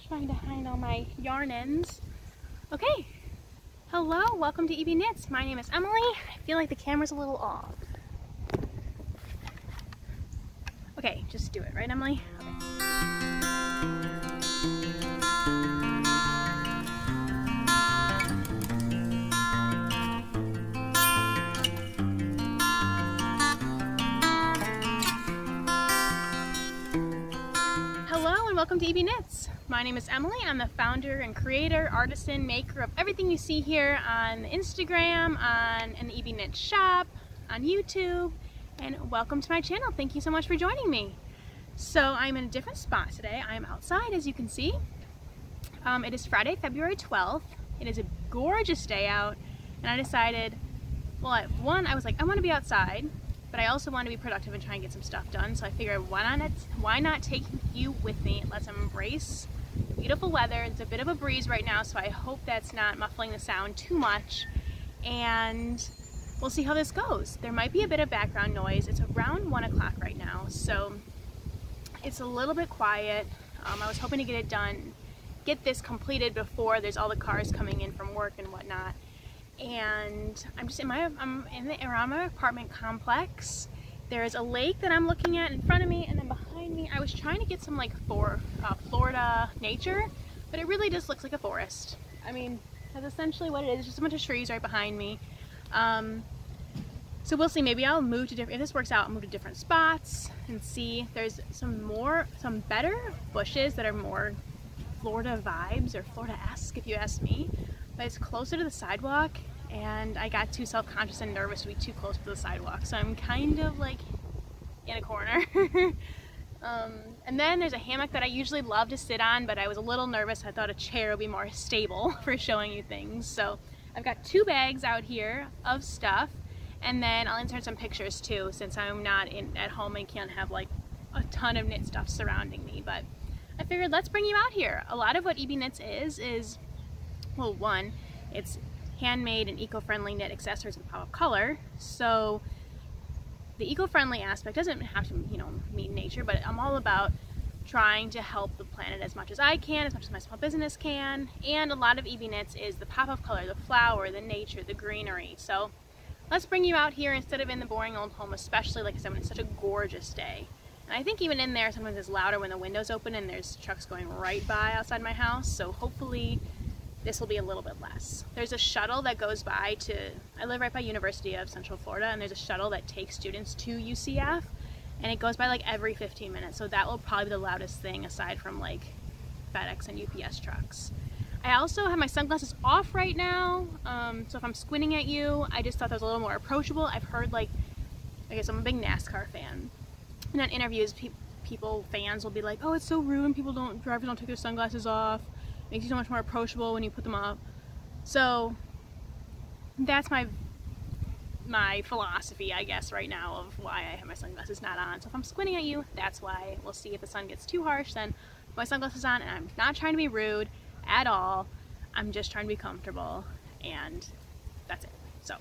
Trying to hide all my yarn ends. Okay, hello, welcome to EB Knits. My name is Emily. I feel like the camera's a little off. Okay, just do it, right, Emily? Okay. Welcome to EB Knits. My name is Emily. I'm the founder and creator, artisan, maker of everything you see here on Instagram, in the EB Knits shop, on YouTube, and welcome to my channel. Thank you so much for joining me. So I'm in a different spot today. I'm outside, as you can see. It is Friday, February 12th. It is a gorgeous day out, and I decided, well, I was like, I want to be outside, but I also want to be productive and try and get some stuff done. So I figured, why not take you with me? Let's embrace beautiful weather. It's a bit of a breeze right now, so I hope that's not muffling the sound too much. And we'll see how this goes. There might be a bit of background noise. It's around 1 o'clock right now, so it's a little bit quiet. I was hoping to get it done, get this completed before there's all the cars coming in from work and whatnot. And I'm just around my apartment complex. There's a lake that I'm looking at in front of me, and then behind me I was trying to get some like Florida nature, but it really just looks like a forest. I mean, that's essentially what it is. It's just a bunch of trees right behind me. So we'll see. Maybe I'll move to different, if this works out, I'll move to different spots and see. There's some better bushes that are more Florida vibes, or Florida-esque if you ask me. But it's closer to the sidewalk, and I got too self-conscious and nervous to be too close to the sidewalk, so I'm kind of like in a corner. And then there's a hammock that I usually love to sit on, but I was a little nervous. I thought a chair would be more stable for showing you things. So I've got 2 bags out here of stuff, and then I'll insert some pictures too, since I'm not at home and can't have like a ton of knit stuff surrounding me. But I figured, let's bring you out here. A lot of what EB Knits is well, one, it's handmade and eco-friendly knit accessories with pop of color. So the eco-friendly aspect doesn't have to, mean nature, but I'm all about trying to help the planet as much as I can, as much as my small business can. And a lot of EB Knits is the pop of color, the flower, the nature, the greenery. So let's bring you out here instead of in the boring old home, especially like I said, when it's such a gorgeous day. And I think even in there, sometimes it's louder when the window's open and there's trucks going right by outside my house. So hopefully this will be a little bit less. There's a shuttle that goes by I live right by University of Central Florida, and there's a shuttle that takes students to UCF, and it goes by like every 15 minutes. So that will probably be the loudest thing aside from like FedEx and UPS trucks. I also have my sunglasses off right now. So if I'm squinting at you, I just thought that was a little more approachable. I've heard I guess I'm a big NASCAR fan. And in interviews, fans will be like, oh, it's so rude when drivers don't take their sunglasses off. Makes you so much more approachable when you put them up. So that's my philosophy, I guess, right now of why I have my sunglasses not on. So if I'm squinting at you, that's why. We'll see if the sun gets too harsh, then put my sunglasses on, and I'm not trying to be rude at all. I'm just trying to be comfortable, and that's it. So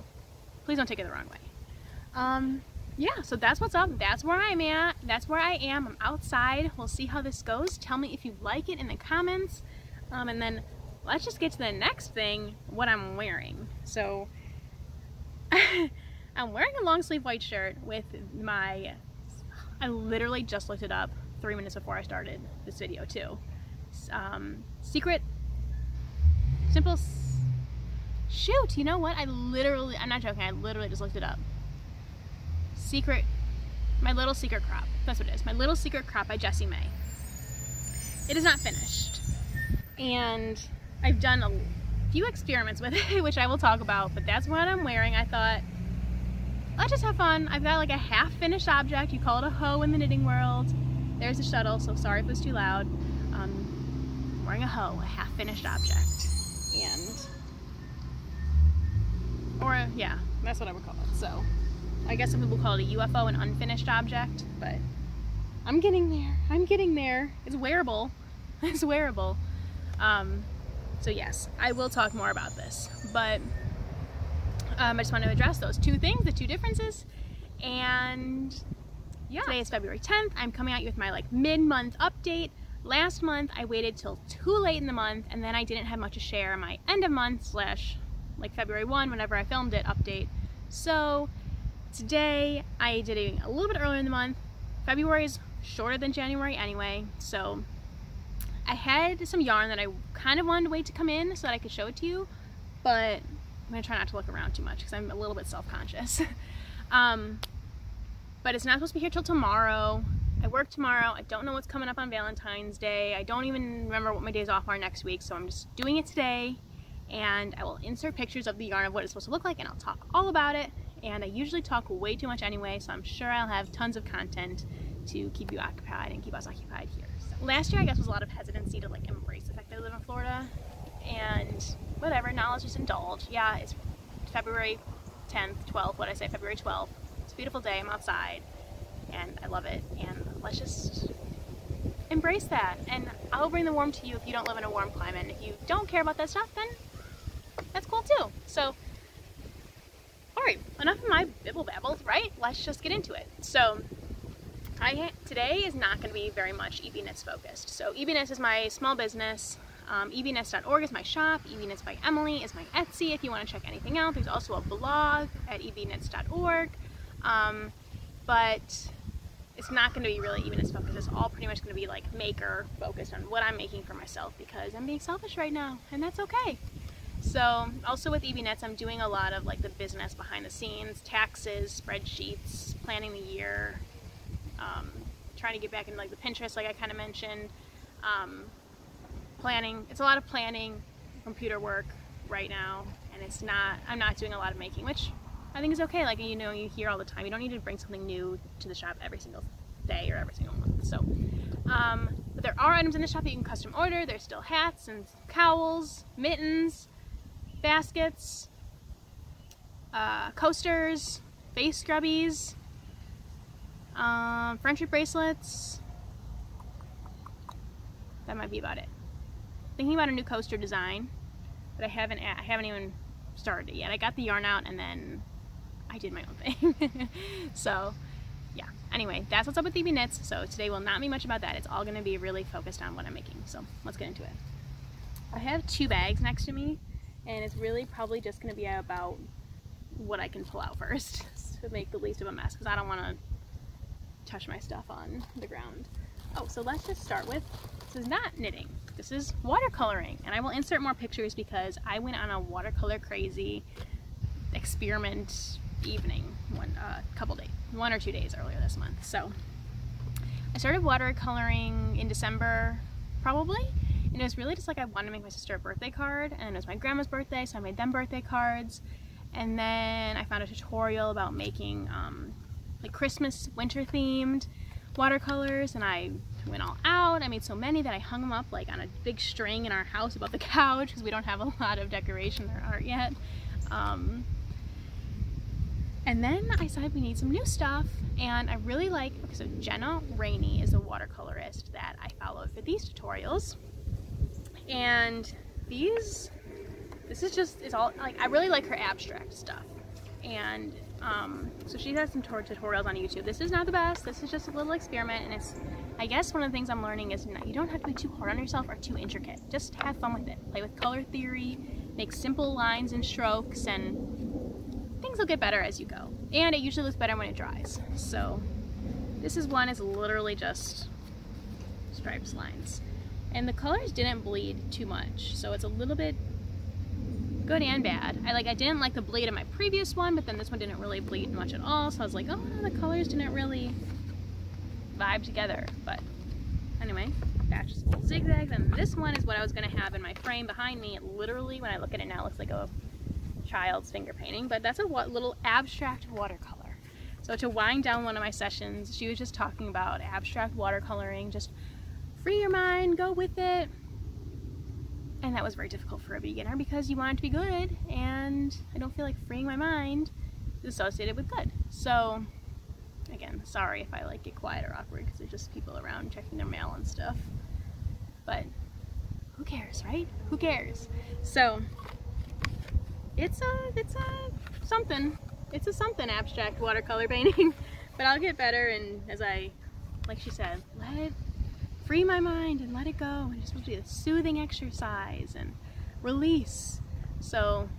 please don't take it the wrong way. Yeah, so that's what's up. That's where I'm at. That's where I am. I'm outside. We'll see how this goes. Tell me if you like it in the comments. And then let's just get to the next thing, what I'm wearing. So I'm wearing a long sleeve white shirt with I literally just looked it up 3 minutes before I started this video too. Shoot, you know what? I'm not joking, I literally just looked it up. My Little Secret Crop. That's what it is. My Little Secret Crop by Jessie May. It is not finished. And I've done a few experiments with it, which I will talk about, but that's what I'm wearing. I thought, let's just have fun. I've got like a half-finished object. You call it a hoe in the knitting world. There's a shuttle, so sorry if it was too loud. I'm wearing a hoe, a half-finished object. Yeah, that's what I would call it. So I guess some people call it a UFO, an unfinished object, but I'm getting there. I'm getting there. It's wearable. It's wearable. So yes, I will talk more about this, but I just want to address those 2 things, the 2 differences. And yeah, today is February 10th. I'm coming at you with my like mid-month update. last month I waited till too late in the month, and then I didn't have much to share in my end of month slash like February 1 whenever I filmed it update. So today I did it a little bit earlier in the month. February is shorter than January anyway, so I had some yarn that I kind of wanted to wait to come in so that I could show it to you, but I'm gonna try not to look around too much because I'm a little bit self-conscious. But it's not supposed to be here till tomorrow. I work tomorrow. I don't know what's coming up on Valentine's Day. I don't even remember what my days off are next week, so I'm just doing it today, and I will insert pictures of the yarn of what it's supposed to look like, and I'll talk all about it. And I usually talk way too much anyway, so I'm sure I'll have tons of content to keep you occupied and keep us occupied here. So last year I guess was a lot of hesitancy to like embrace the fact that I live in Florida, and whatever, now let's just indulge. Yeah, it's February 10th, 12th, what did I say, February 12th. It's a beautiful day, I'm outside, and I love it, and let's just embrace that. And I'll bring the warm to you if you don't live in a warm climate, and if you don't care about that stuff, then that's cool too. So, alright, enough of my bibble babbles, right? Let's just get into it. So, today is not going to be very much EB Knits focused. So EB Knits is my small business. EBKnitsbyEmily is my shop. EBKnitsbyEmily is my Etsy if you want to check anything out. There's also a blog at EBKnits.org. But it's not going to be really EB Knits focused. It's all pretty much going to be like maker focused on what I'm making for myself because I'm being selfish right now, and that's okay. So also with EB Knits, I'm doing a lot of like the business behind the scenes, taxes, spreadsheets, planning the year, trying to get back into like the Pinterest like I kind of mentioned, planning. It's a lot of planning, computer work right now, and I'm not doing a lot of making, which I think is okay. Like, you know, you hear all the time, you don't need to bring something new to the shop every single day or every single month. So, but there are items in the shop that you can custom order. There's still hats and cowls, mittens, baskets, coasters, face scrubbies, friendship bracelets. That might be about it. Thinking about a new coaster design, but I haven't even started it yet. I got the yarn out and then I did my own thing. So yeah, anyway, that's what's up with EB Knits. So today will not be much about that. It's all going to be really focused on what I'm making. So let's get into it. I have 2 bags next to me, and it's really probably just going to be about what I can pull out first to make the least of a mess, because I don't want to touch my stuff on the ground. Oh, so let's just start with, this is not knitting, this is watercoloring, and I will insert more pictures because I went on a watercolor crazy experiment evening one or two days earlier this month. So I started watercoloring in December probably, and it was really just like I wanted to make my sister a birthday card, and it was my grandma's birthday, so I made them birthday cards. And then I found a tutorial about making like Christmas winter themed watercolors, and I went all out. I made so many that I hung them up like on a big string in our house above the couch because we don't have a lot of decoration or art yet. And then I decided we need some new stuff, and I really like, okay, so Jenna Rainey is a watercolorist that I followed for these tutorials, and this is just, it's all, like, I really like her abstract stuff, and so she has some tutorials on YouTube. This is not the best, this is just a little experiment, and it's, I guess one of the things I'm learning is you don't have to be too hard on yourself or too intricate. Just have fun with it. Play with color theory, make simple lines and strokes, and things will get better as you go. And it usually looks better when it dries. So this is literally just stripes lines. And the colors didn't bleed too much, so it's a little bit good and bad. I didn't like the bleed in my previous one, but then this one didn't really bleed much at all, so I was like, oh no, the colors didn't really vibe together. But anyway, that's just zigzags, and this one is what I was going to have in my frame behind me. It literally, when I look at it now, it looks like a child's finger painting, but that's a little abstract watercolor. So to wind down one of my sessions, she was just talking about abstract watercoloring, just free your mind, go with it. And that was very difficult for a beginner because you want it to be good, and I don't feel like freeing my mind is associated with good. So again, sorry if I get quiet or awkward because there's just people around checking their mail and stuff, but who cares, right? Who cares? So it's a something abstract watercolor painting, but I'll get better, and as like she said, let it free my mind and let it go, and it's supposed to be a soothing exercise and release. So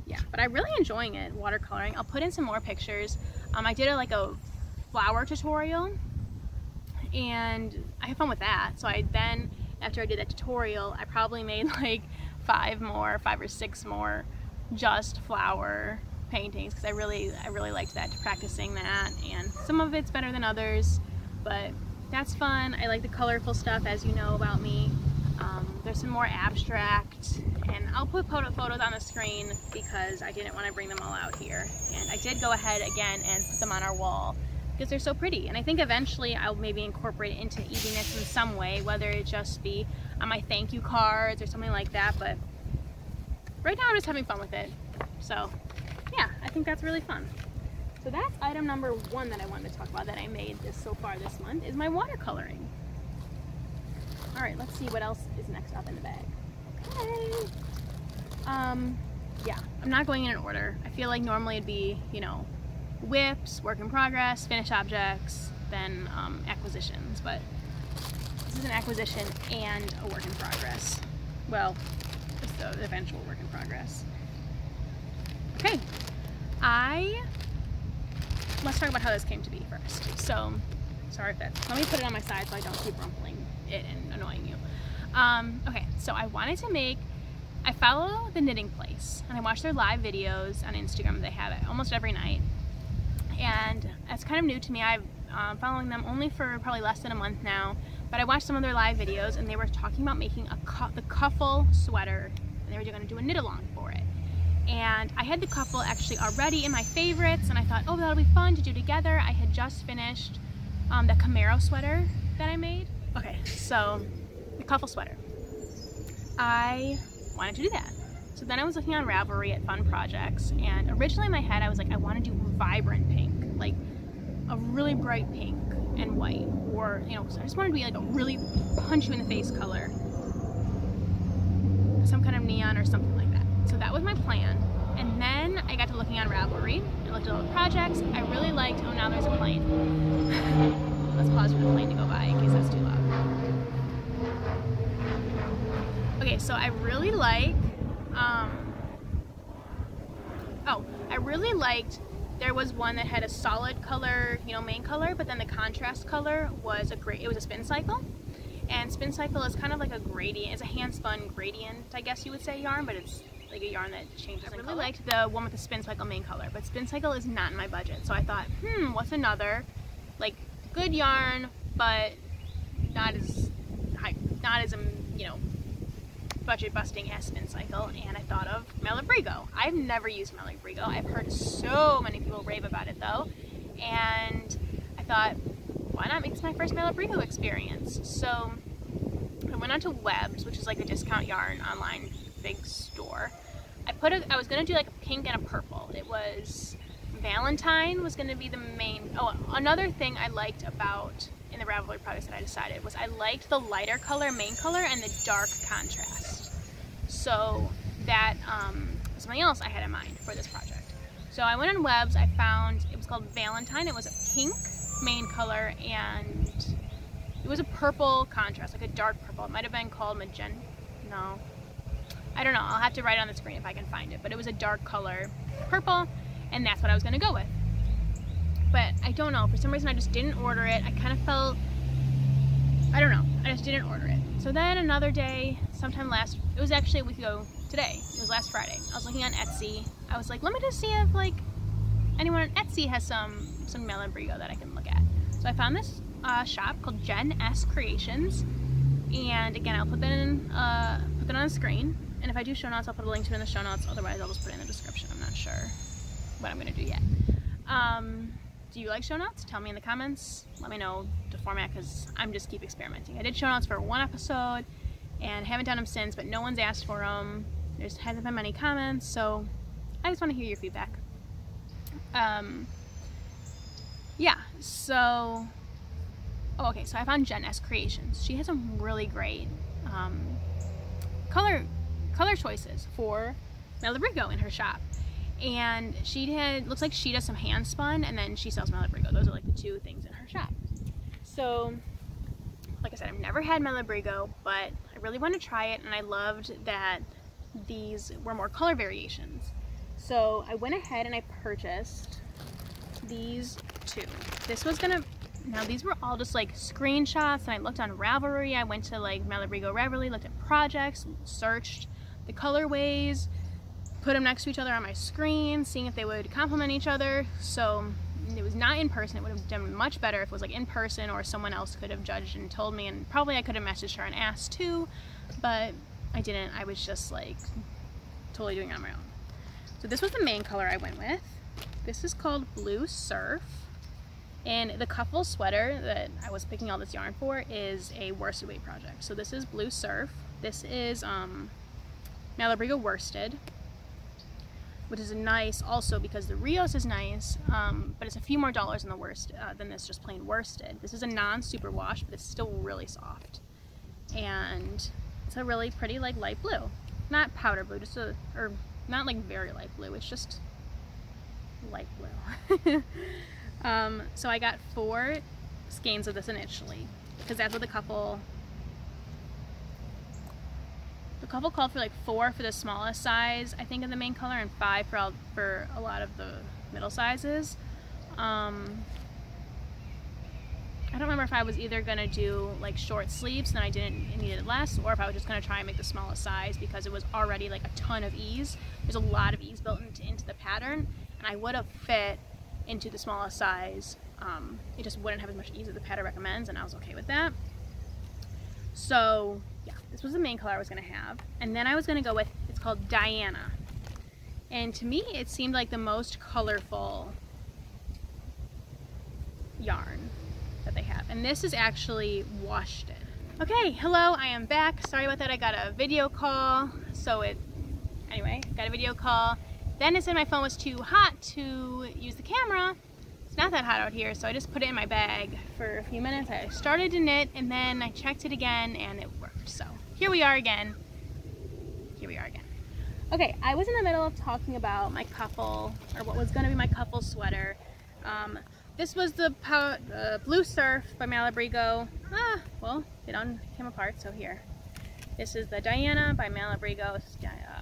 yeah, but I'm really enjoying it, watercoloring. I'll put in some more pictures. I did like a flower tutorial, and I had fun with that. So then after I did that tutorial, I probably made like 5 or 6 more just flower paintings, because I really liked that, practicing that, and some of it's better than others, but that's fun. I like the colorful stuff, as you know about me. There's some more abstract, and I'll put photos on the screen because I didn't want to bring them all out here. And I did go ahead again and put them on our wall because they're so pretty, and I think eventually I'll maybe incorporate it into EB Knits in some way, whether it just be on my thank you cards or something like that, but right now I'm just having fun with it. So yeah, I think that's really fun. So that's item number 1 that I wanted to talk about that I made so far this month, is my watercoloring. Alright, let's see what else is next up in the bag. Okay. Yeah, I'm not going in order. I feel like normally it'd be, you know, whips, work in progress, finished objects, then acquisitions, but this is an acquisition and a work in progress. Well, it's the eventual work in progress. Okay, let's talk about how this came to be first. So, sorry if that's, let me put it on my side so I don't keep rumpling it and annoying you. Okay, so I wanted to make, I follow the Knitting Place, and I watch their live videos on Instagram. They have it almost every night, and it's kind of new to me. I've following them only for probably less than a month now, but I watched some of their live videos, and they were talking about making the cuffle sweater, and they were going to do a knit along for it. And I had the cuffle actually already in my favorites, and I thought, oh, that'll be fun to do together. I had just finished the Camaro sweater that I made. Okay, so the cuffle sweater. I wanted to do that. So then I was looking on Ravelry at fun projects, and originally in my head I was like, I want to do vibrant pink, like a really bright pink and white, or, you know, so I just wanted to be like a really punch you in the face color, some kind of neon or something like that. So that was my plan. And then I got to looking on Ravelry and looked at all the projects. I really liked, oh, now there's a plane. Let's pause for the plane to go by in case that's too loud. Okay, so I really like, I really liked, there was one that had a solid color, you know, main color, but then the contrast color was it was a spin cycle. And spin cycle is kind of like a gradient, it's a hand spun gradient, I guess you would say, yarn, but it's like a yarn that changes in color. I really liked the one with the spin cycle main color, but spin cycle is not in my budget. So I thought, what's another, like, good yarn, but not as high, not as, you know, budget busting as spin cycle, and I thought of Malabrigo. I've never used Malabrigo. I've heard so many people rave about it though, and I thought, why not make this my first Malabrigo experience? So I went onto Webs, which is like a discount yarn online big store. I was gonna do like a pink and a purple. It was Valentine was gonna be the main. Oh, another thing I liked about in the Ravelry products that I decided was I liked the lighter color main color and the dark contrast. So that was something else I had in mind for this project. So I went on Webs, I found, it was called Valentine. It was a pink main color and it was a purple contrast, like a dark purple. It might have been called magenta, no. I don't know, I'll have to write it on the screen if I can find it, but it was a dark color purple, and that's what I was gonna go with. But I don't know, for some reason I just didn't order it. I kind of felt, I don't know, I just didn't order it. So then another day, sometime it was actually a week ago today, it was last Friday. I was looking on Etsy. I was like, let me just see if like anyone on Etsy has some Malabrigo that I can look at. So I found this shop called Jen S Creations, and again, I'll put that on the screen. And if I do show notes, I'll put a link to it in the show notes. Otherwise, I'll just put it in the description. I'm not sure what I'm going to do yet. Do you like show notes? Tell me in the comments. Let me know the format, because I'm just keep experimenting. I did show notes for one episode and haven't done them since, but no one's asked for them. There hasn't been many comments, so I just want to hear your feedback. Yeah, so... Oh, okay, so I found Jen S Creations. She has some really great color choices for Malabrigo in her shop, and looks like she does some hand spun, and then she sells Malabrigo. Those are like the two things in her shop. So like I said, I've never had Malabrigo, but I really want to try it, and I loved that these were more color variations. So I went ahead and I purchased these two. This was gonna, now these were all just like screenshots, and I looked on Ravelry. I went to like Malabrigo Ravelry, looked at projects, searched the colorways, put them next to each other on my screen, seeing if they would complement each other. So it was not in person. It would have done much better if it was like in person, or someone else could have judged and told me, and probably I could have messaged her and asked too, but I didn't. I was just like totally doing it on my own. So this was the main color I went with. This is called Blue Surf, and the couple sweater that I was picking all this yarn for is a worsted weight project. So this is Blue Surf. This is Malabrigo worsted, which is nice also because the Rios is nice, but it's a few more dollars in the worst than this just plain worsted. This is a non-super wash, but it's still really soft, and it's a really pretty like light blue, not powder blue, just a, or not like very light blue. It's just light blue. So I got 4 skeins of this initially because that's what the couple called for, like 4 for the smallest size, I think, in the main color, and 5 for a lot of the middle sizes. I don't remember if I was either gonna do like short sleeves, then I needed less, or if I was just gonna try and make the smallest size because it was already like a ton of ease. There's a lot of ease built into the pattern, and I would have fit into the smallest size. It just wouldn't have as much ease as the pattern recommends, and I was okay with that. So yeah, this was the main color I was gonna have. And then I was gonna go with, it's called Diana. And to me, it seemed like the most colorful yarn that they have. And this is actually worsted. Okay, hello, I am back. Sorry about that, I got a video call. Anyway, got a video call. Then it said my phone was too hot to use the camera. It's not that hot out here, so I just put it in my bag for a few minutes. I started to knit, and then I checked it again, and it worked. So here we are again. Here we are again. Okay, I was in the middle of talking about my couple, or what was gonna be my couple sweater. This was the Blue Surf by Malabrigo. Well, it came apart, so here. This is the Diana by Malabrigo.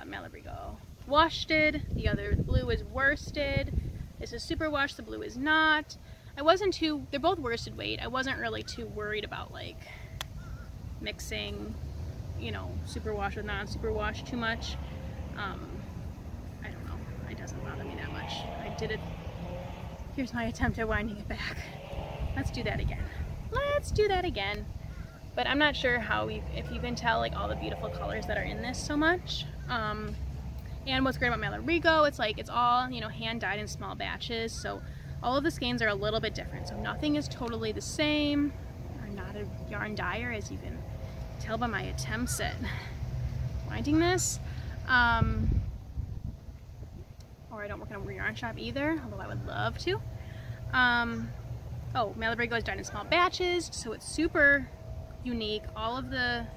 Malabrigo worsted. The other blue is worsted. This is super wash, the blue is not. They're both worsted weight. I wasn't really too worried about like mixing, you know, super wash with non-super wash too much. I don't know, it doesn't bother me that much. I did it. Here's my attempt at winding it back. Let's do that again. Let's do that again. But I'm not sure if you can tell like all the beautiful colors that are in this so much. And what's great about Malabrigo, it's all, you know, hand dyed in small batches, so all of the skeins are a little bit different. So nothing is totally the same. I'm not a yarn dyer, as you can tell by my attempts at winding this. Or I don't work in a yarn shop either, although I would love to. Oh, Malabrigo is dyed in small batches, so it's super unique. All of the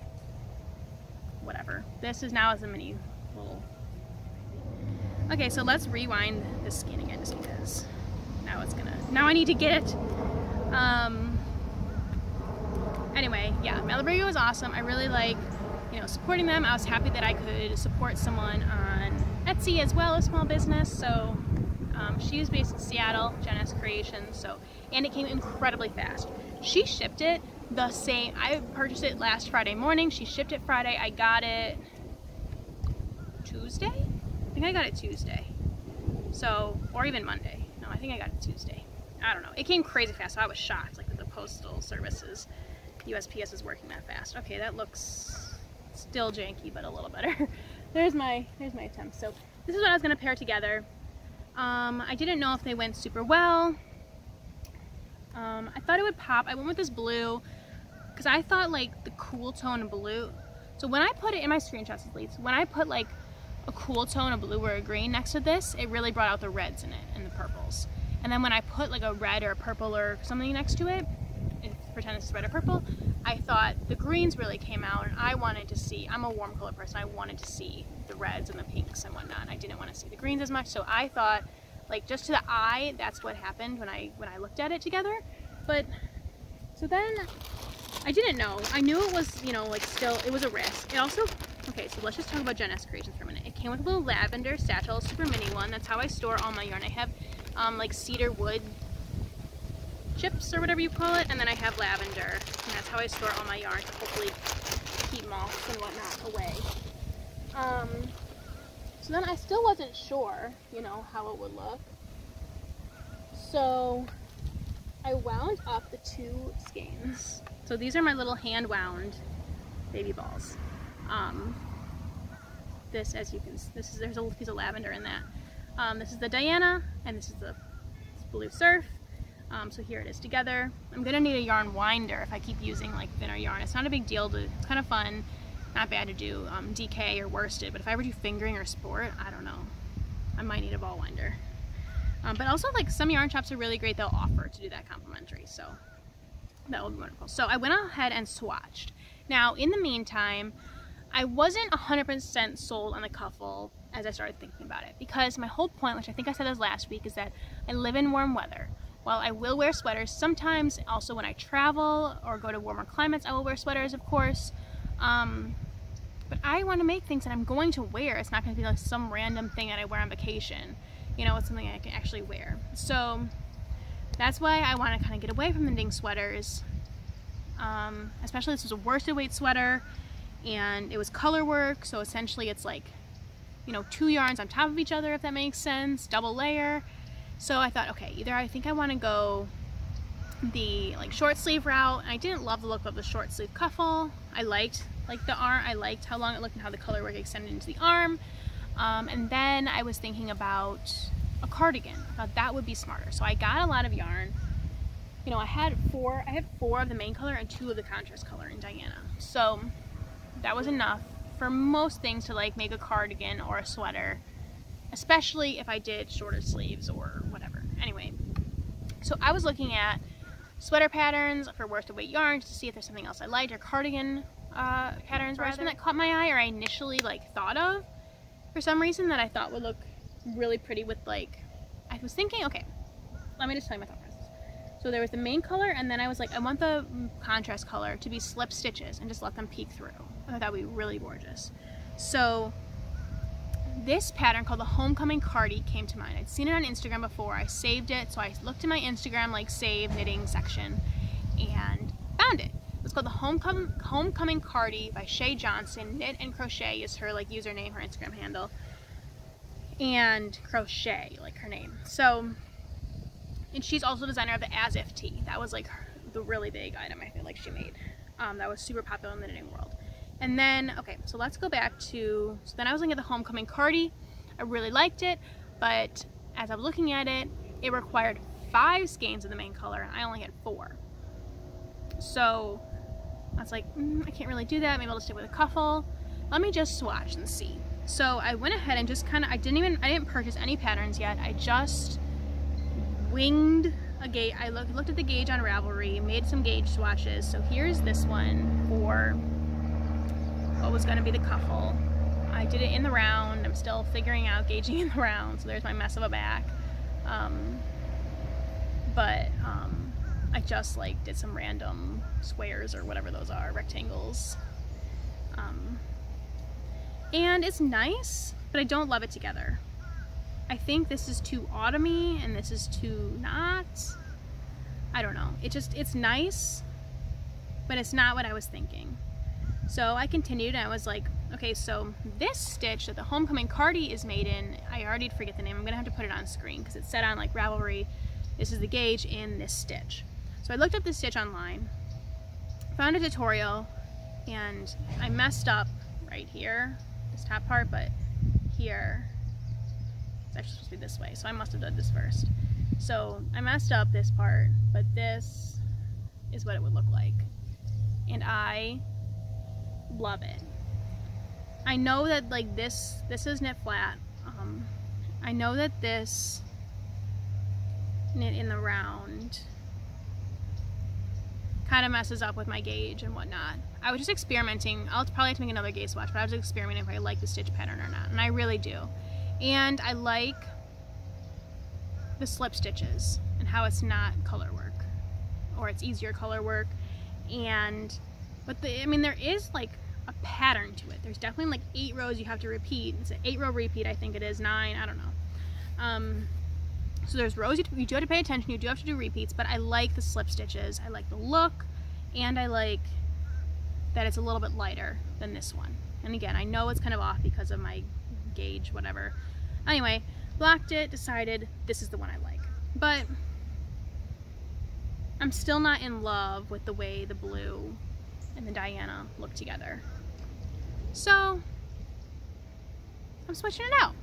whatever. This is now as a mini little. Okay, so let's rewind this skein again, just because now I need to get it. Anyway, yeah, Malabrigo is awesome. I really like, you know, supporting them. I was happy that I could support someone on Etsy as well, a small business. So she is based in Seattle, Jenna's Creations. And it came incredibly fast. She shipped it the same. I purchased it last Friday morning. She shipped it Friday. I got it Tuesday. I think I got it Tuesday. So, or even Monday. No, I think I got it Tuesday. I don't know. It came crazy fast, so I was shocked. Like the postal services, USPS is working that fast. Okay, that looks still janky, but a little better. There's my attempt. So this is what I was gonna pair together. I didn't know if they went super well. I thought it would pop. I went with this blue because I thought like the cool tone of blue. So when I put it in my screenshots at least, when I put like a cool tone of blue or a green next to this, it really brought out the reds in it and the purples. And then when I put like a red or a purple or something next to it, pretend it's red or purple, I thought the greens really came out, and I wanted to see, I'm a warm color person, I wanted to see the reds and the pinks and whatnot. I didn't want to see the greens as much, so I thought, like, just to the eye, that's what happened when I looked at it together. But so then I didn't know. I knew it was, you know, like still, it was a risk. It also, okay, so let's just talk about Jen S Creations for a minute. It came with a little lavender satchel, super mini one. That's how I store all my yarn. I have like cedar wood chips or whatever you call it, and then I have lavender, and that's how I store all my yarn to hopefully keep moths and whatnot away. So then I still wasn't sure, you know, how it would look. So I wound up the 2 skeins. So these are my little hand wound baby balls. This, as you can, there's a piece of lavender in that. This is the Diana, and this is the Blue Surf. So here it is together. I'm gonna need a yarn winder if I keep using like thinner yarn. It's not a big deal it's kind of fun, not bad to do DK or worsted, but if I ever do fingering or sport, I don't know. I might need a ball winder. But also like some yarn shops are really great, they'll offer to do that complimentary, so that will be wonderful. So I went ahead and swatched. Now in the meantime, I wasn't 100% sold on the cuffle as I started thinking about it, because my whole point, which I think I said this last week, is that I live in warm weather. While I will wear sweaters sometimes, also when I travel or go to warmer climates, I will wear sweaters, of course. But I want to make things that I'm going to wear. It's not going to be like some random thing that I wear on vacation. You know, it's something I can actually wear. So that's why I want to kind of get away from the knitting sweaters. Especially this was a worsted weight sweater, and it was color work, so essentially it's like, you know, 2 yarns on top of each other, if that makes sense, double layer. So I thought, okay, either I think I want to go the like short sleeve route, and I didn't love the look of the short sleeve cuffle. I liked like the arm, I liked how long it looked and how the color work extended into the arm. And then I was thinking about a cardigan. I thought that would be smarter. So I got a lot of yarn. You know, I had 4 of the main color and 2 of the contrast color in Diana. So that was enough for most things to like make a cardigan or a sweater, especially if I did shorter sleeves or whatever. Anyway, so I was looking at sweater patterns for worsted weight yarns to see if there's something else I liked, or cardigan patterns rather, that caught my eye, or I initially like thought of for some reason that I thought would look really pretty with like, I was thinking, okay, let me just tell you my thought process. So there was the main color, and then I was like, I want the contrast color to be slip stitches and just let them peek through. I thought that would be really gorgeous. So this pattern called the Homecoming Cardi came to mind. I'd seen it on Instagram before. I saved it, so I looked in my Instagram like save knitting section and found it. It was called the Homecoming Cardi by Shay Johnson. Knit and Crochet is her like username, her Instagram handle, and Crochet like her name. So, and she's also designer of the As If tee. That was like the really big item I feel like she made. That was super popular in the knitting world. And then, okay, so let's go back to, so then I was looking at the Homecoming Cardi. I really liked it, but as I was looking at it, it required 5 skeins of the main color, and I only had 4. So I was like, I can't really do that. Maybe I'll just stick with a cuffle. Let me just swatch and see. So I went ahead and just kind of, I didn't purchase any patterns yet. I just winged a gauge. I looked at the gauge on Ravelry, made some gauge swatches. So here's this one for what was going to be the cuffle. I did it in the round. I'm still figuring out gauging in the round, so there's my mess of a back. I just like did some random squares or whatever those are, rectangles. And it's nice, but I don't love it together. I think this is too autumny and this is too not. I don't know. It's nice, but it's not what I was thinking. So I continued and I was like, okay, so this stitch that the Homecoming Cardi is made in, I already forget the name. I'm gonna have to put it on screen because it said on like Ravelry, this is the gauge in this stitch. So I looked up this stitch online, found a tutorial, and I messed up right here, this top part, but here, it's actually supposed to be this way, so I must have done this first. So I messed up this part, but this is what it would look like. And I love it. I know that like this is knit flat. I know that this knit in the round kind of messes up with my gauge and whatnot. I was just experimenting. I'll probably have to make another gauge swatch, but I was experimenting if I like the stitch pattern or not, and I really do. And I like the slip stitches and how it's not color work, or it's easier color work. But I mean, there is like a pattern to it. There's definitely like 8 rows you have to repeat. It's an 8-row repeat, I think it is, 9, I don't know. So there's rows you do have to pay attention, you do have to do repeats, but I like the slip stitches, I like the look, and I like that it's a little bit lighter than this one. And again, I know it's kind of off because of my gauge, whatever. Anyway, blocked it, decided this is the one I like. But I'm still not in love with the way the blue and the Diana look together. So I'm switching it out.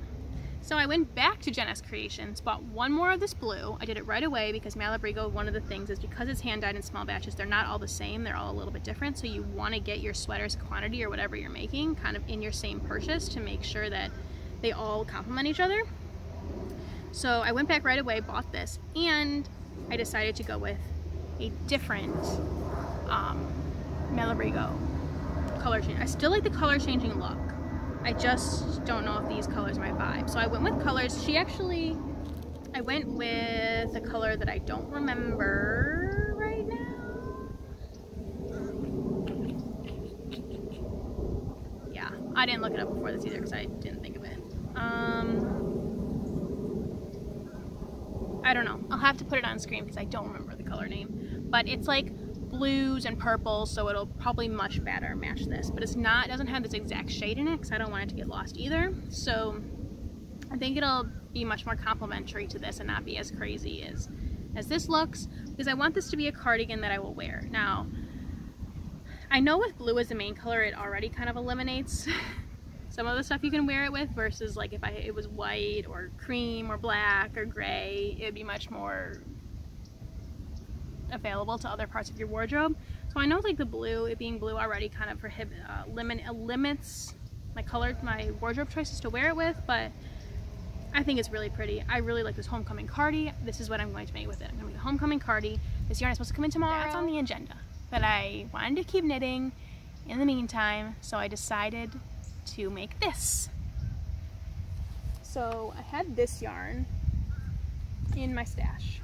So I went back to Jenna's Creations, bought one more of this blue. I did it right away because Malabrigo, one of the things is because it's hand dyed in small batches, they're not all the same, they're all a little bit different. So you want to get your sweater's quantity or whatever you're making kind of in your same purchase to make sure that they all complement each other. So I went back right away, bought this, and I decided to go with a different Malabrigo color change. I still like the color changing look. I just don't know if these colors are my vibe. So I went with colors. I went with a color that I don't remember right now. Yeah, I didn't look it up before this either because I didn't think of it. I don't know. I'll have to put it on screen because I don't remember the color name. But it's like blues and purples, so it'll probably much better match this, but it doesn't have this exact shade in it because I don't want it to get lost either. So I think it'll be much more complementary to this and not be as crazy as this looks, because I want this to be a cardigan that I will wear. Now I know with blue as the main color it already kind of eliminates some of the stuff you can wear it with, versus like if it was white or cream or black or gray, it would be much more available to other parts of your wardrobe. So I know like the blue, it being blue already kind of limits my wardrobe choices to wear it with, but I think it's really pretty. I really like this homecoming cardi. This is what I'm going to make with it. I'm going to make a homecoming cardi. This yarn is supposed to come in tomorrow. That's on the agenda, but I wanted to keep knitting in the meantime, so I decided to make this. So I had this yarn in my stash.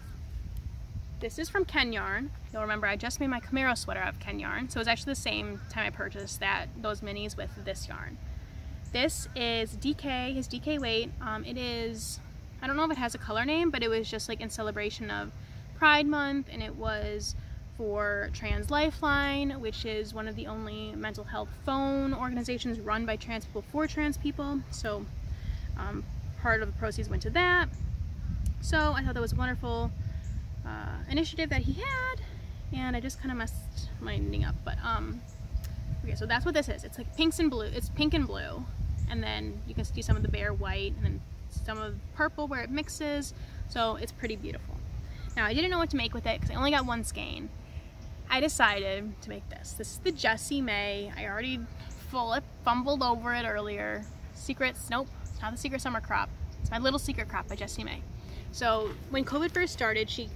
This is from Ken Yarn. You'll remember I just made my Camaro sweater out of Ken Yarn, so it was actually the same time I purchased those minis with this yarn. This is DK, his DK weight. It is, I don't know if it has a color name, but it was just like in celebration of Pride Month, and it was for Trans Lifeline, which is one of the only mental health phone organizations run by trans people for trans people. So part of the proceeds went to that. So I thought that was a wonderful initiative that he had, and I just kind of messed my knitting up, but okay, so that's what this is. It's like pinks and blue. It's pink and blue, and then you can see some of the bare white and then some of the purple where it mixes, so it's pretty beautiful. Now I didn't know what to make with it because I only got one skein. I decided to make this. This is the Jessie May. I already fumbled over it earlier. Secrets, nope, it's not the Secret Summer Crop. It's my Little Secret Crop by Jessie May. So when COVID first started, she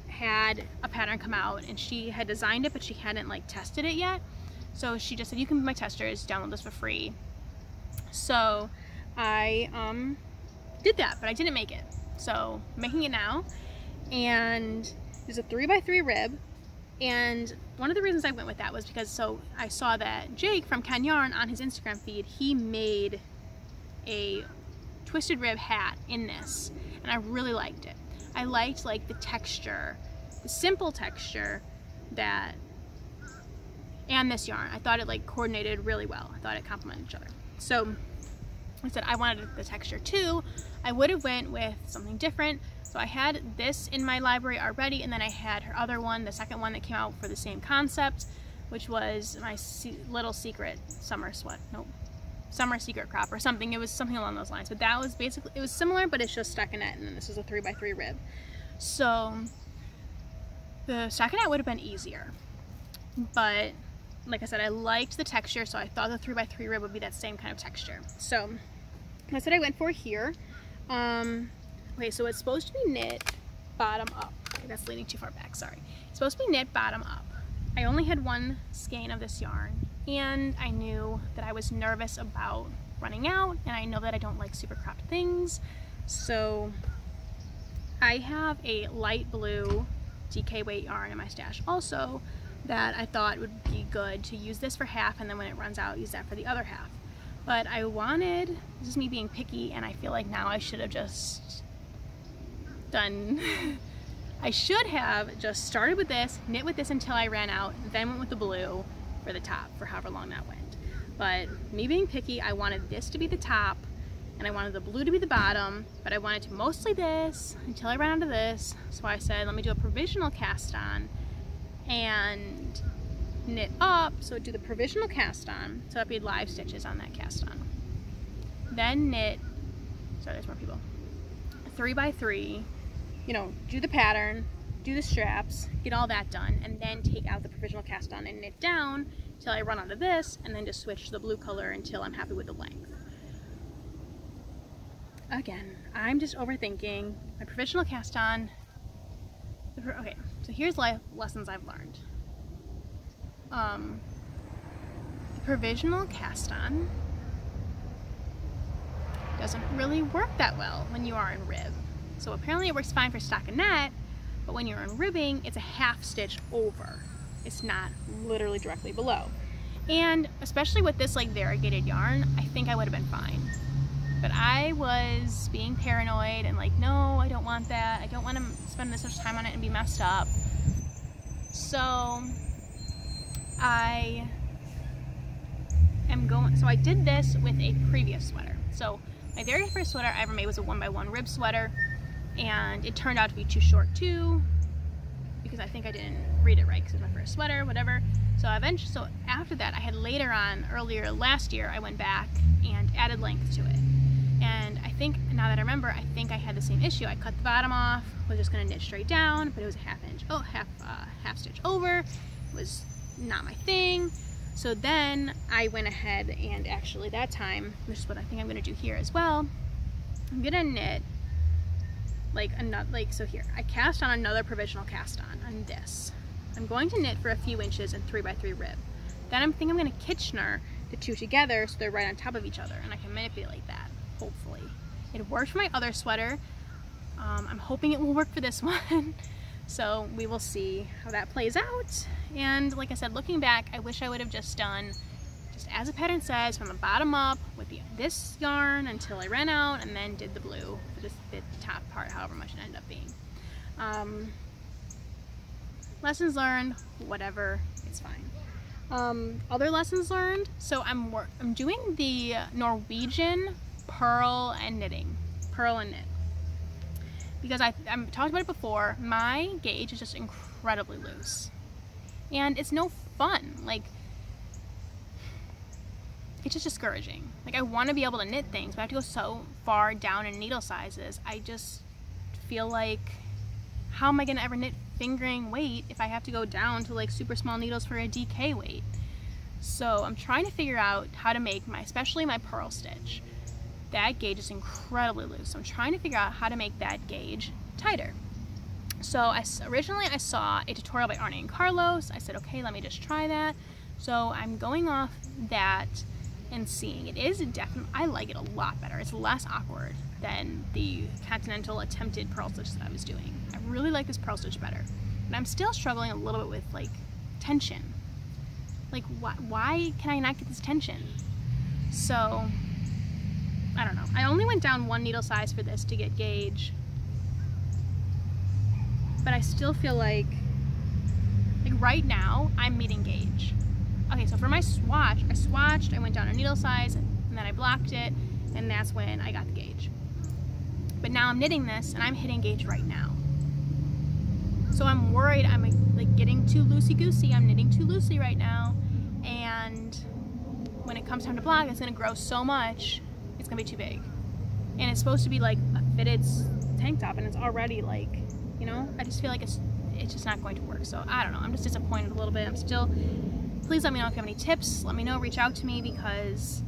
had a pattern come out and she had designed it, but she hadn't like tested it yet. So she just said, you can be my testers, download this for free. So I did that, but I didn't make it. So I'm making it now, and there's a 3x3 rib. And one of the reasons I went with that was because I saw that Jake from Ken Yarn on his Instagram feed, he made a twisted rib hat in this, and I really liked it. I liked like the texture, the simple texture and this yarn. I thought it like coordinated really well. I thought it complemented each other. So I said I wanted the texture too. I would have went with something different. So I had this in my library already, and then I had her other one, the second one that came out for the same concept, which was my Little Secret Summer Secret Crop or something. It was something along those lines. But that was basically, it was similar, but it's just stockinette, and then this is a 3x3 rib. So the stockinette would have been easier, but like I said, I liked the texture, so I thought the 3x3 rib would be that same kind of texture. So that's what I went for here. Okay, so it's supposed to be knit bottom up. Okay, that's leaning too far back, sorry. It's supposed to be knit bottom up. I only had one skein of this yarn, and I knew that I was nervous about running out, and I know that I don't like super cropped things. So I have a light blue DK weight yarn in my stash also, that I thought would be good to use this for half, and then when it runs out, use that for the other half. But I wanted, this is me being picky, and I feel like now I should have just done, I should have just started with this, knit with this until I ran out, then went with the blue for the top for however long that went. But me being picky, I wanted this to be the top, and I wanted the blue to be the bottom, but I wanted to mostly this until I ran out of this. So I said, let me do a provisional cast on and knit up. So do the provisional cast on, so that'd be live stitches on that cast on. Then knit, sorry, there's more people, 3x3, you know, do the pattern, do the straps, get all that done, and then take out the provisional cast on and knit down till I run out of this, and then just switch to the blue color until I'm happy with the length. Again, I'm just overthinking. My provisional cast on, okay, so here's lessons I've learned. The provisional cast on doesn't really work that well when you are in rib. So apparently it works fine for stockinette, but when you're in ribbing, it's a half stitch over. It's not literally directly below. And especially with this like variegated yarn, I think I would have been fine. But I was being paranoid and like, no, I don't want that. I don't want to spend this much time on it and be messed up. So I did this with a previous sweater. So my very first sweater I ever made was a 1x1 rib sweater, and it turned out to be too short too, because I think I didn't read it right because it was my first sweater, whatever. So after that, I had earlier last year, I went back and added length to it. And I think, now that I remember, I think I had the same issue. I cut the bottom off, was just gonna knit straight down, but it was a half stitch over. It was not my thing. So then I went ahead and actually that time, which is what I think I'm gonna do here as well, I'm gonna knit so here, I cast on another provisional cast on this. I'm going to knit for a few inches in 3x3 rib. Then I'm gonna Kitchener the two together so they're right on top of each other, and I can manipulate that, hopefully. It worked for my other sweater. I'm hoping it will work for this one. So we will see how that plays out. And like I said, looking back, I wish I would have just done, just as the pattern says, from the bottom up with this yarn until I ran out, and then did the blue for the top part, however much it ended up being. Lessons learned, whatever, it's fine. Other lessons learned, so I'm doing the Norwegian purl and knit. Because I talked about it before, my gauge is just incredibly loose. And it's no fun. Like, it's just discouraging. Like, I want to be able to knit things, but I have to go so far down in needle sizes. I just feel like, how am I going to ever knit fingering weight if I have to go down to like super small needles for a DK weight? So I'm trying to figure out how to make especially my purl stitch. That gauge is incredibly loose, so I'm trying to figure out how to make that gauge tighter. So originally I saw a tutorial by Arnie and Carlos. I said, okay, let me just try that. So I'm going off that and seeing. It is definitely, I like it a lot better. It's less awkward than the continental attempted purl stitch that I was doing. I really like this purl stitch better. But I'm still struggling a little bit with like tension. Like why can I not get this tension? So I don't know. I only went down one needle size for this to get gauge, but I still feel like right now I'm meeting gauge. Okay, so for my swatch, I swatched, I went down a needle size, and then I blocked it, and that's when I got the gauge. But now I'm knitting this, and I'm hitting gauge right now. So I'm worried I'm like getting too loosey-goosey. I'm knitting too loosely right now, and when it comes time to block, it's gonna grow so much, it's gonna be too big. And it's supposed to be like a fitted tank top, and it's already like, you know, I just feel like it's just not going to work. So I don't know, I'm just disappointed a little bit. I'm still, please let me know if you have any tips. Let me know, reach out to me, because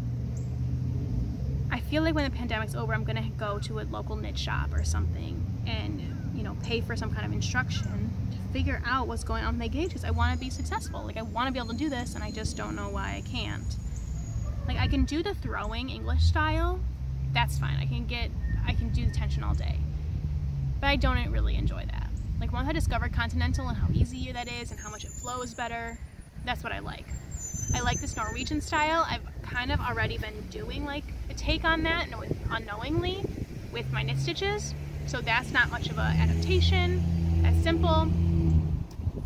I feel like when the pandemic's over, I'm gonna go to a local knit shop or something and, you know, pay for some kind of instruction to figure out what's going on with my gauge, because I want to be successful. Like, I want to be able to do this, and I just don't know why I can't. Like, I can do the throwing English style, that's fine. I can do the tension all day, but I don't really enjoy that. Like once I discovered Continental and how easy that is and how much it flows better, that's what I like. I like this Norwegian style. I've kind of already been doing like a take on that unknowingly with my knit stitches. So that's not much of an adaptation. That's simple.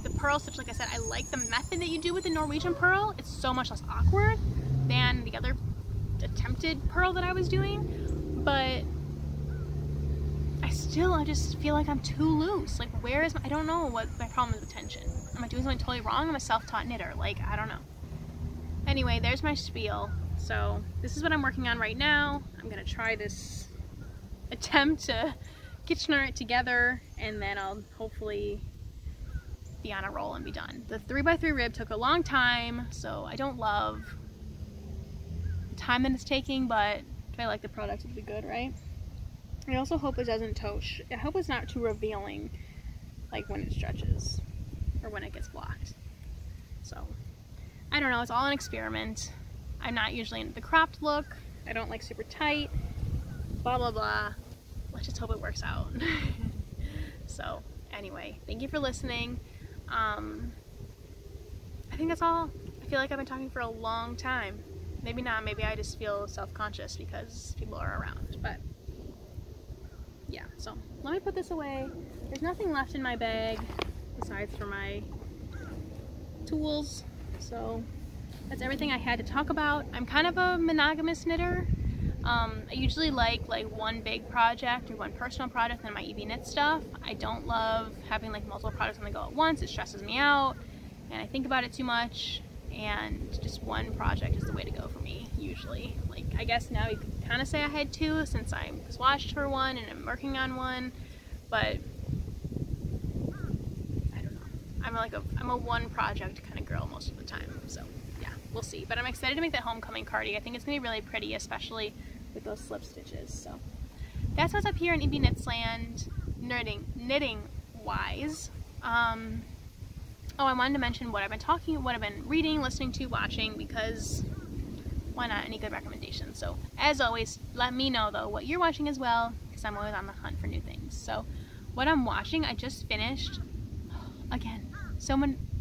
The purl stitch, like I said, I like the method that you do with the Norwegian purl. It's so much less awkward than the other attempted purl that I was doing. But I just feel like I'm too loose. Like where is I don't know what my problem is with tension. Am I doing something totally wrong? I'm a self-taught knitter. Like, I don't know. Anyway, there's my spiel. So this is what I'm working on right now. I'm gonna try this attempt to Kitchener it together, and then I'll hopefully be on a roll and be done. The 3x3 rib took a long time, so I don't love the time that it's taking, but if I like the product, it'll be good, right? I also hope it doesn't I hope it's not too revealing, like when it stretches or when it gets blocked. So I don't know, it's all an experiment. I'm not usually into the cropped look. I don't like super tight, blah blah blah. Let's just hope it works out. So anyway, thank you for listening. I think that's all. I feel like I've been talking for a long time. Maybe not, maybe I just feel self-conscious because people are around, but yeah, so let me put this away. There's nothing left in my bag besides for my tools, so that's everything I had to talk about. I'm kind of a monogamous knitter. I usually like one big project or one personal project and my EB knit stuff. I don't love having like multiple projects on the go at once. It stresses me out and I think about it too much, and just one project is the way to go for me usually. Like I guess now you could kind of say I had two since I was watched for one and I'm working on one, but I don't know. I'm a one project kind of girl most of the time, so yeah, we'll see. But I'm excited to make that homecoming cardi. I think it's gonna be really pretty, especially with those slip stitches. So that's what's up here in EB Knitsland, knitting wise. Oh, I wanted to mention what I've been reading, listening to, watching, because why not? Any good recommendations? So as always, let me know though what you're watching as well, because I'm always on the hunt for new things. So what I'm watching, I just finished again.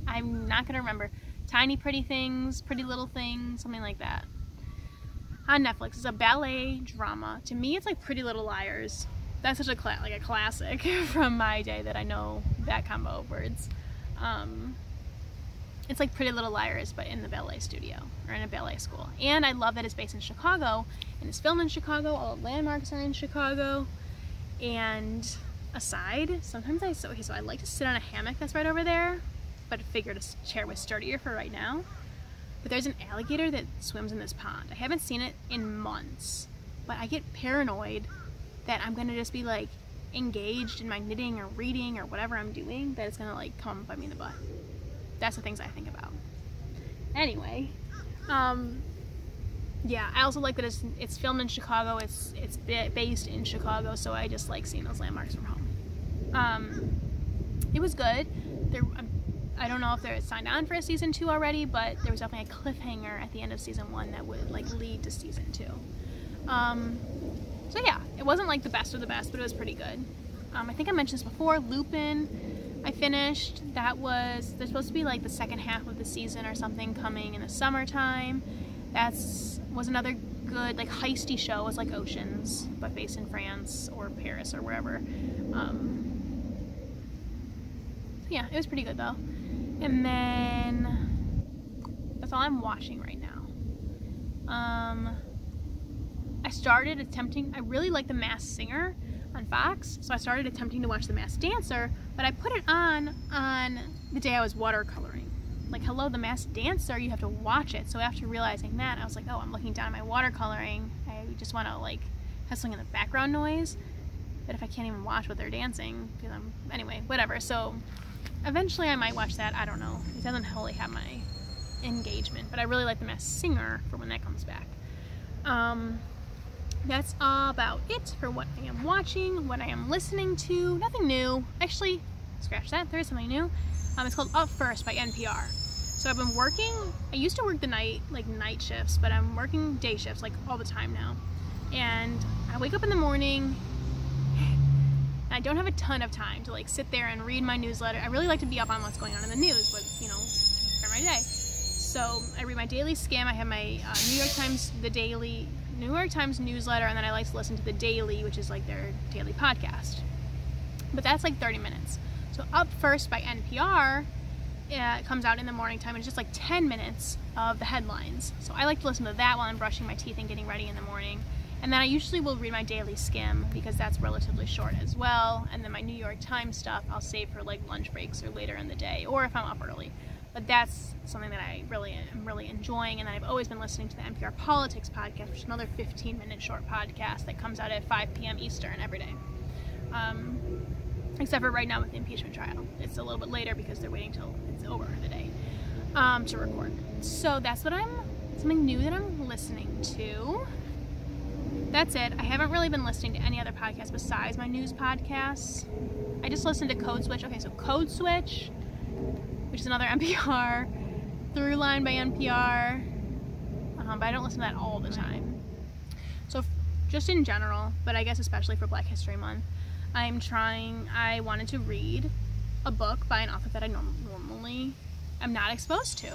I'm not gonna remember. Tiny Pretty Things, Pretty Little Things, something like that. On Netflix. It's a ballet drama. To me, it's like Pretty Little Liars. That's such a classic from my day that I know that combo of words. It's like Pretty Little Liars, but in the ballet studio or in a ballet school. And I love that it's based in Chicago and it's filmed in Chicago. All the landmarks are in Chicago. And aside, sometimes so I like to sit on a hammock that's right over there, but I figured a chair was sturdier for right now. But there's an alligator that swims in this pond. I haven't seen it in months, but I get paranoid that I'm gonna just be like engaged in my knitting or reading or whatever I'm doing, that it's gonna like come bite me in the butt. That's the things I think about. Anyway, yeah, I also like that it's filmed in Chicago. It's based in Chicago, so I just like seeing those landmarks from home. It was good. I don't know if they're signed on for a season 2 already, but there was definitely a cliffhanger at the end of season 1 that would like lead to season 2. So yeah, it wasn't like the best of the best, but it was pretty good. I think I mentioned this before, Lupin, I finished. There's supposed to be like the second half of the season or something coming in the summertime. Was another good like heisty show. It was like Oceans, but based in France or Paris or wherever. So yeah, it was pretty good though. And then that's all I'm watching right now. I really like The Masked Singer on Fox, so I started attempting to watch The Masked Dancer, but I put it on the day I was watercoloring. Like, hello, The Masked Dancer, you have to watch it. So after realizing that, I was like, oh, I'm looking down at my watercoloring. I just want to like have something in the background noise, but if I can't even watch what they're dancing, anyway, whatever. So eventually I might watch that. I don't know. It doesn't wholly have my engagement, but I really like The Masked Singer for when that comes back. That's about it for what I am watching, what I am listening to. Nothing new. Actually, scratch that. There is something new. It's called Up First by NPR. So I've been working, I used to work the night shifts, but I'm working day shifts like all the time now. And I wake up in the morning I don't have a ton of time to like sit there and read my newsletter. I really like to be up on what's going on in the news, but you know, for my day. So I read my daily skim. I have my New York Times newsletter, and then I like to listen to the Daily, which is like their daily podcast. But that's like 30 minutes. So Up First by NPR, it comes out in the morning time, and it's just like 10 minutes of the headlines. So I like to listen to that while I'm brushing my teeth and getting ready in the morning. And then I usually will read my daily skim because that's relatively short as well. And then my New York Times stuff I'll save for like lunch breaks or later in the day, or if I'm up early. But that's something that I am really enjoying. And then I've always been listening to the NPR Politics podcast, which is another 15-minute short podcast that comes out at 5 p.m. Eastern every day. Except for right now with the impeachment trial. It's a little bit later because they're waiting till it's over the day to record. So that's what something new that I'm listening to. That's it. I haven't really been listening to any other podcasts besides my news podcasts. I just listened to Code Switch. Okay, so Code Switch, which is another NPR, Throughline by NPR, but I don't listen to that all the time. So just in general, but I guess especially for Black History Month, I wanted to read a book by an author that I normally am not exposed to.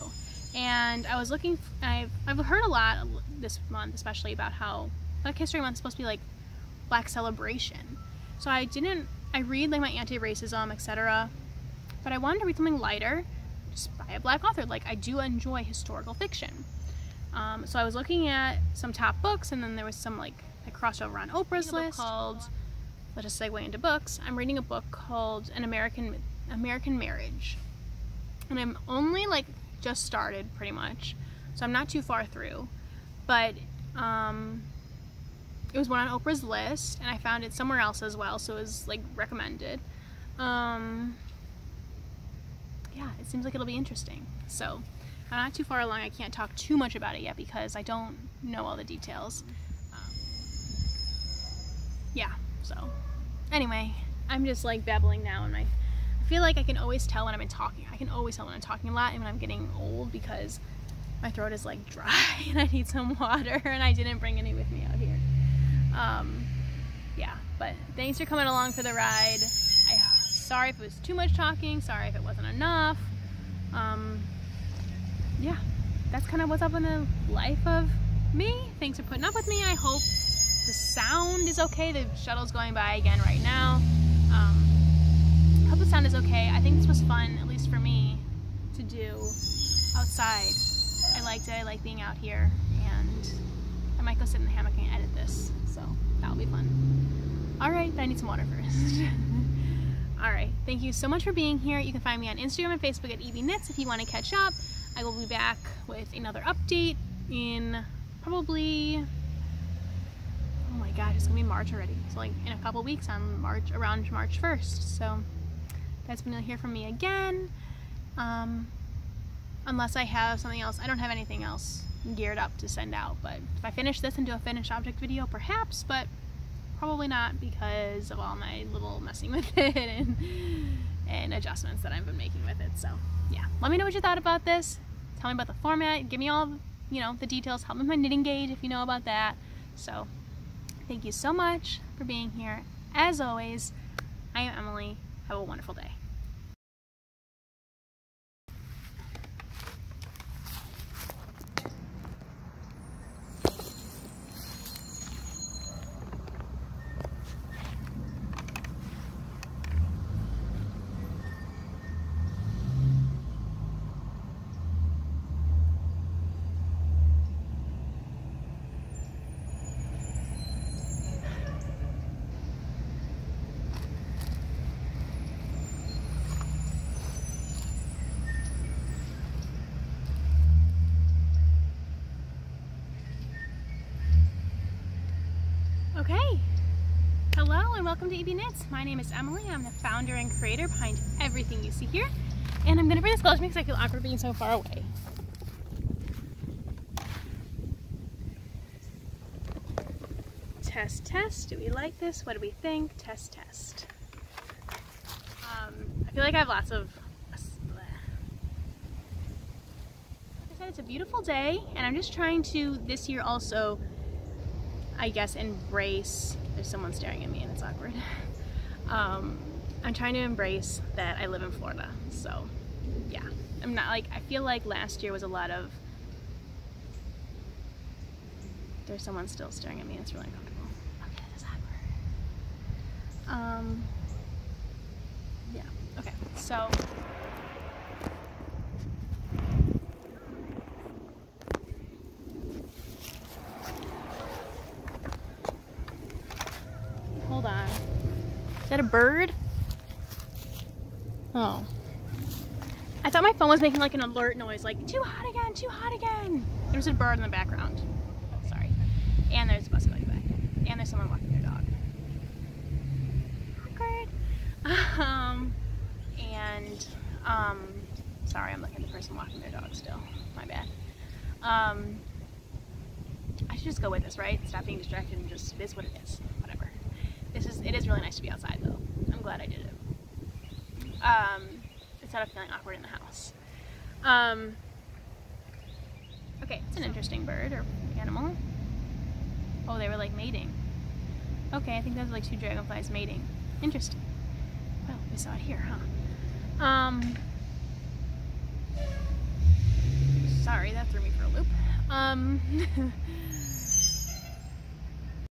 And I was looking, I've heard a lot this month, especially about how Black History Month is supposed to be like Black celebration. So I read like my anti-racism, etc. But I wanted to read something lighter, just by a Black author. Like I do enjoy historical fiction. So I was looking at some top books, and then there was some like I crossed over on Oprah's list called, let's just segue into books. I'm reading a book called An American Marriage. And I'm only like just started pretty much. So I'm not too far through. But it was one on Oprah's list, and I found it somewhere else as well, so it was like recommended. Yeah, it seems like it'll be interesting. So I'm not too far along. I can't talk too much about it yet because I don't know all the details. Yeah, so anyway, I'm just like babbling now, and I feel like I can always tell when I'm talking. I can always tell when I'm talking a lot and when I'm getting old because my throat is like dry and I need some water, and I didn't bring any with me out here. Yeah, but thanks for coming along for the ride. Sorry if it was too much talking, sorry if it wasn't enough. Yeah, that's kind of what's up in the life of me. Thanks for putting up with me. I hope the sound is okay. The shuttle's going by again right now. I hope the sound is okay. I think this was fun, at least for me, to do outside. I liked it. I like being out here, and I might go sit in the hammock and edit this, so that'll be fun. Alright, but I need some water first. Alright, thank you so much for being here. You can find me on Instagram and Facebook at EBKnits if you want to catch up. I will be back with another update in probably, oh my god, it's gonna be March already. So like in a couple weeks on around March 1st. So that's when you'll hear from me again. Unless I have something else. I don't have anything else geared up to send out, but if I finish this and do a finished object video, perhaps, but probably not because of all my little messing with it and adjustments that I've been making with it. So yeah, let me know what you thought about this. Tell me about the format. Give me all, you know, the details. Help me with my knitting gauge if you know about that. So thank you so much for being here. As always, I am Emily. Have a wonderful day. Okay, hello and welcome to EB Knits. My name is Emily. I'm the founder and creator behind everything you see here. And I'm going to bring this close to me because I feel awkward being so far away. Test, test. Do we like this? What do we think? Test, test. I feel like I have lots of... Like I said, it's a beautiful day, and I'm just trying to, this year also, I guess, embrace, there's someone staring at me and it's awkward. I'm trying to embrace that I live in Florida, so yeah. I'm not like, I feel like last year was a lot of, there's someone still staring at me, it's really uncomfortable. Okay, that is awkward. Yeah, okay, so hold on. Is that a bird? Oh. I thought my phone was making like an alert noise, like, too hot again, too hot again. There's a bird in the background. Sorry. And there's a bus going by. And there's someone walking their dog. Awkward. Sorry, I'm looking at the person walking their dog still. My bad. I should just go with this, right? Stop being distracted and just, it is what it is. Whatever. It is really nice to be outside though. I'm glad I did it. Instead of feeling awkward in the house. Okay, it's an interesting bird or animal. Oh, they were like mating. Okay, I think those are like two dragonflies mating. Interesting. Well, we saw it here, huh? Sorry, that threw me for a loop.